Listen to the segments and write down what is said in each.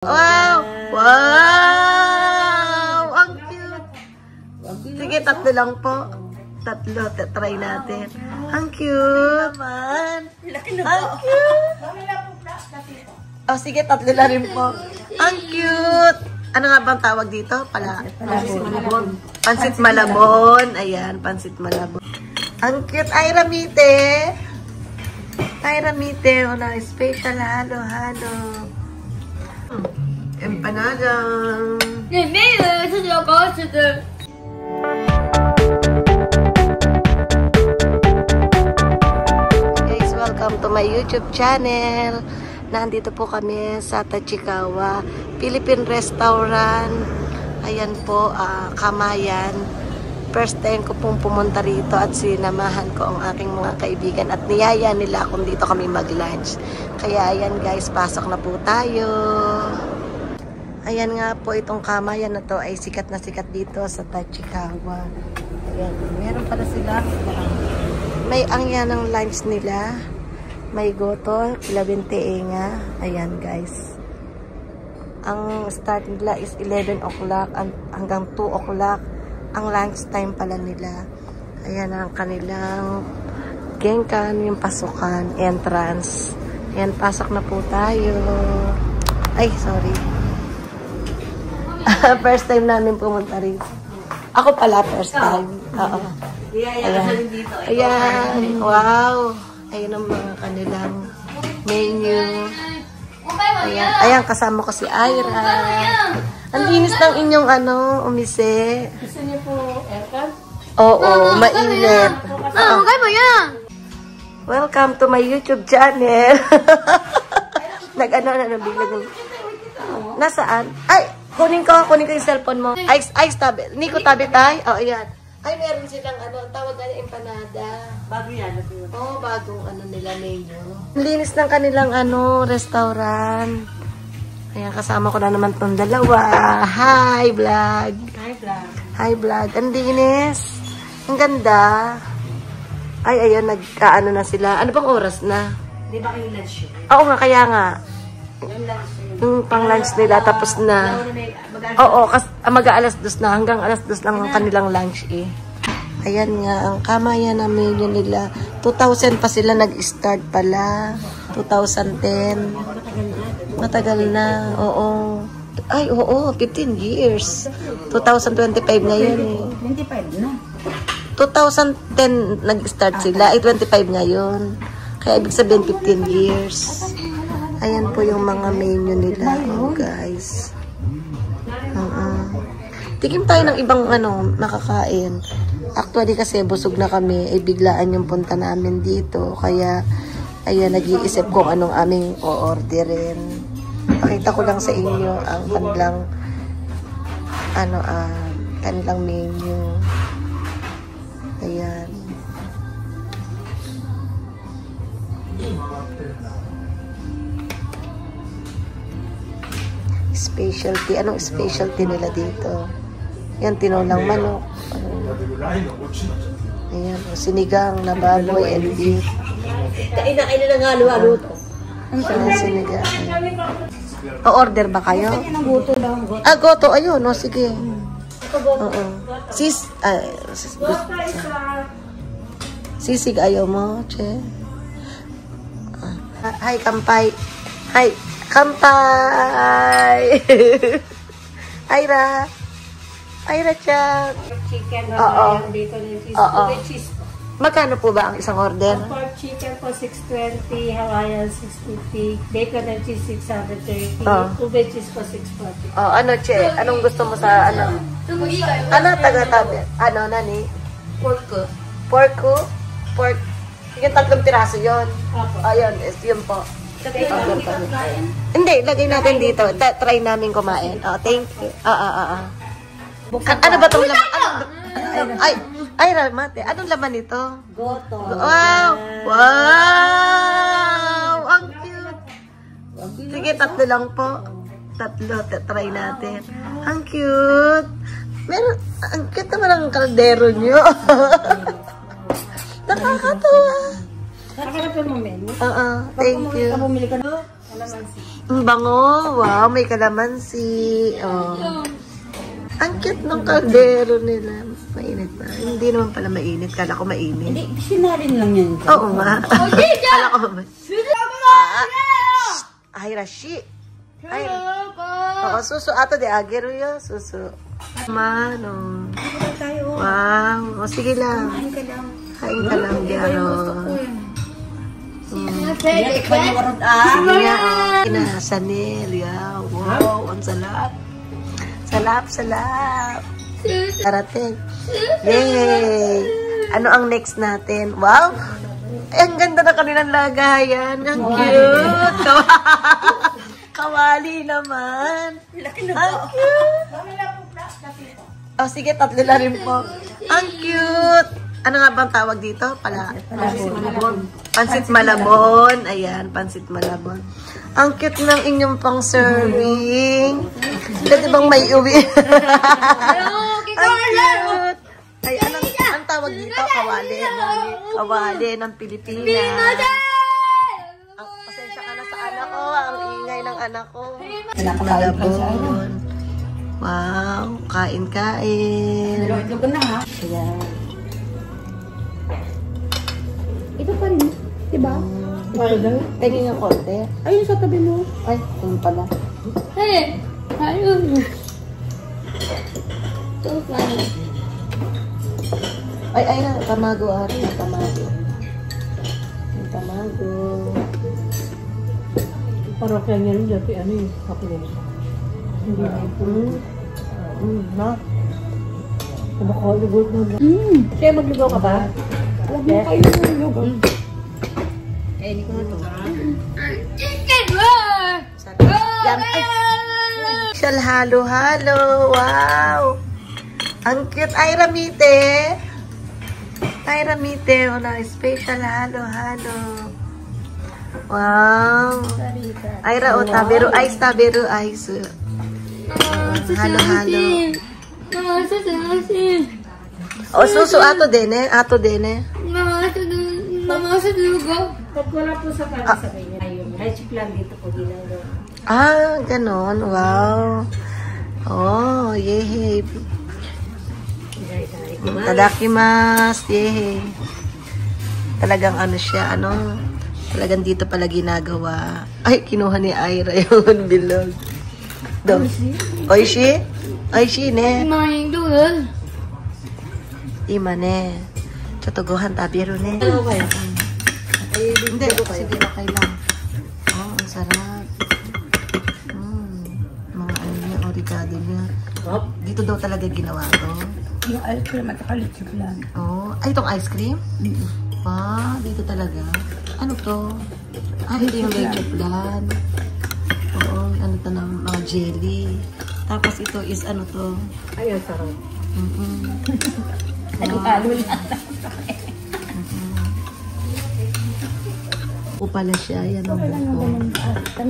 Wow! Wow! Ang cute! Sige, tatlo lang po. Tatlo, try natin. Ang cute! Naman! Ang cute! Oh, sige, tatlo na rin po. Ang cute! Ano nga bang tawag dito? Malabon. Pansit malabon. Ayan, pansit malabon. Ang cute! Ay, Ramite! Ay, Ramite! Wala, special halo-halo. Empanada. Guys, welcome to my YouTube channel. Nandito po kami sa Tachikawa Philippine Restaurant. Ayan po, Kamayan. First time ko pong pumunta rito at sinamahan ko ang aking mga kaibigan at niyaya nila kung dito kami mag-lunch. Kaya ayan guys, pasok na po tayo. Ayan nga po, itong Kamayan na to ay sikat na sikat dito sa Tachikawa. Ayan, meron pala sila. May angya ng lunch nila. May goto, 11 nga. Ayan guys. Ang start nila is 11 o'clock hanggang 2 o'clock. Ang lunch time pala nila. Ayan ang kanilang genkan, yung pasukan, entrance. Ayan, pasok na po tayo. Ay, sorry. First time namin pumunta rito. Ako pala, first time. Oo. Ayan. Ayan. Wow. Ayan ang mga kanilang menu. Ayan. Ayan, kasama ko si Ira. Ang linis ng inyong umise. Gusto niyo po aircon? Oo, mainit. Okay mo yan. Welcome to my YouTube channel. Biglang. Nasaan? Ay, kunin ko yung cellphone mo. Ay, tabi. Nico, tabi tayo. Oh, ayan. Ay, meron silang tawag na empanada. Bago yan. Oo, bagong nila menu. Linis ng kanilang restaurant. Ayan, kasama ko na naman tong dalawa. Hi, vlog. Hi, vlog. Hi, vlog. Ang linis. Ang ganda. Ay, ayun, nagkaano na sila. Ano bang oras na? Di ba kayo lunch yun? Oo nga, kaya nga. Yung lunch yun. Yung pang lunch nila, tapos na. Oo, mag-aalas 2 na. Hanggang alas 2 lang ang kanilang lunch eh. Ayan nga, ang Kamayan na menu nila. 2000 pa sila nag-start pala. 2010. Matagal na, oo. Ay, oo, 15 years. 2025 ngayon eh. 25 na. 2010 nag-start sila, ay 25 ngayon. Kaya ibig sabihin 15 years. Ayan po yung mga menu nila, oh guys. Tikim tayo ng ibang makakain. Actually kasi busog na kami, ay biglaan yung punta namin dito. Kaya, ayan, nag-iisip kung anong aming o-orderin. Pakita ko lang sa inyo ang kanilang menu. Ayan. Specialty. Anong specialty nila dito? Yan, tinolang manok. Ayan, sinigang na baboy and beef. Kain na nga luto. Ayan, sinigang. O-order ba kayo? Goto lang. Goto. Ayun, no, sige. Oo. Sisig ayaw mo, che? Hi, kampay. Hi, kampay. Ira. Ira, Chak. Chicken, bacon and cheese. Oo. Cheese. Magkano po ba ang isang order? Pork chicken po 620, Hawaiian 650, bacon and cheese 630, ube cheese po 640. Che? Anong gusto mo sa taga-tabi? Nani? Pork ko. Pork ko? Pork. Yung 3 piraso yun. Opo. Ayun, yun po. Hindi, lagay natin dito. Try namin kumain. Thank you. Ano ba itong laman? Ay, Ramate. Anong laman nito? Goto. Wow! Wow! Ang cute! Sige, 3 lang po. 3, try natin. Ang cute! Ang cute naman ang kaldero nyo. Nakakatawa. Nakarap mo menu? Thank you. Bumili ka na. Ang bango. Wow, may kalamansi. Oh. Ang cute ng kaldero nila. Mainit ba? Hindi naman pala mainit. Kala ko mainit. Hindi, sinalin lang yan. Oo nga. Kala ko ba? Ay, Rashi. Ay. Oo, suso. Ato de agero yo. Suso. Mano. Wow. O, sige lang. Kain ka lang, Diaro. Sanil. Wow, ang salap. Salap. Karating. Yay! Ano ang next natin? Wow! Ang ganda na kanilang lagayan. Ang cute. Kawali naman. Ang cute. Oh, sige, tatlo na rin po. Ang cute. Ano nga bang tawag dito? Pansit malabon. Ayan, pansit malabon. Ang cute ng inyong pang serving. Pwede bang may uwi? Ang cute. Ay, anong tawag dito? Kawali. Kawali ng Pilipinas. Pasensya ka na sa anak ko. Ang ingay ng anak ko. Malabon. Wow. Kain. Ito ko na ha. Ayan. Ito pa rin. Diba? Tingin nga konti. Ayun sa tabi mo. Ay, yun pala. Hey! Ayun! So funny. Ay na. Tamago ate. Tamago. Parokya niya rin dati, ano yung kapulis. Hindi na ito. Na? Kumakaligod na. Siya, magligaw ka ba? Huwag mo kayo magligaw. Hindi ko na ito. Yan. Ay. Special halo-halo. Wow. Ang cute. Ay, Ramite. Wala. Special halo-halo. Wow. Ay, rao. Taberu ice. Halo-halo. O, suso. Ato dene. Pag wala po sa para sa kanya, yung rice plan dito po ginagawa. Ah, ganon. Wow. Oh, yehey. Tadakimasu. Yehey. Talagang ano siya, talagang dito pala ginagawa. Ay, kinuha ni Ira yung bilog. Oishi? Oishi ne. Ima ne. Chotogohan tabiru ne. Ano kaya? Hindi, sige, okay lang. Oh, ang sarap. Mga ano niya, origado niya. Dito daw talaga ginawa to. Yung ice cream at kalitsi plan. Oh, ay, itong ice cream? Dito talaga. Ano to? Hindi yung leche plan. Oo, ano to ng mga jelly. Tapos ito is ano to? Ayun, sarap. Halo na. O pala siya, yan ang buko.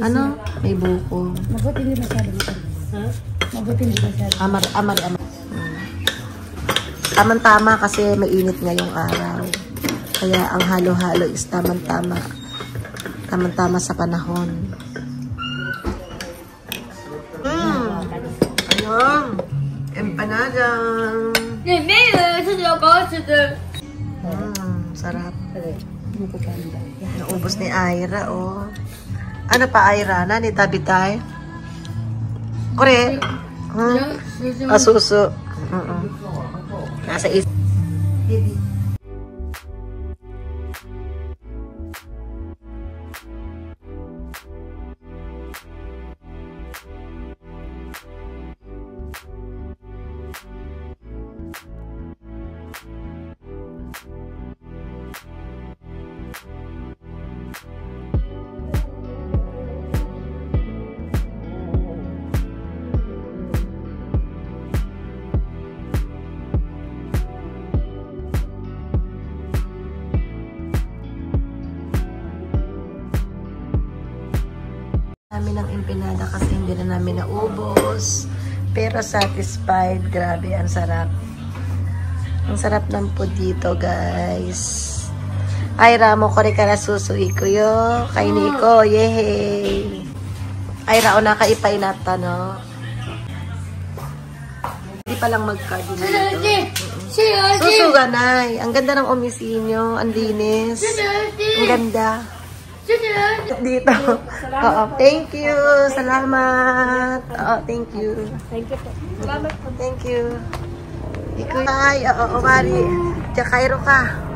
Ano? May buko. Mabuti hindi masyado. Mabuti hindi masyado. Amar. Tamang-tama kasi mainit ngayong araw. Kaya ang halo-halo is tamang-tama. Tamang-tama sa panahon. Empanada. Sarap. Naubos ni Ira, oh. Ano pa, Ira? Nani tabi-tay? Kore? Asuso. Nasa is. Baby. Namin ng empanada kasi hindi na namin naubos. Pero satisfied. Grabe, ang sarap. Ang sarap ng food dito, guys. Ay, ramo ko rin ka na susui ko yo. Kay Nico, yehey. Ay, rao na kaipay nata, no? Hindi pa lang mag-card dito. Susuganay. Ang ganda ng omisinyo. Ang linis. Ang ganda. Dito. Oo. Thank you. Salamat. Oo, thank you. Thank you po. Salamat po. Thank you. Ikaw ay, oo, Mari. Diyan kairo ka.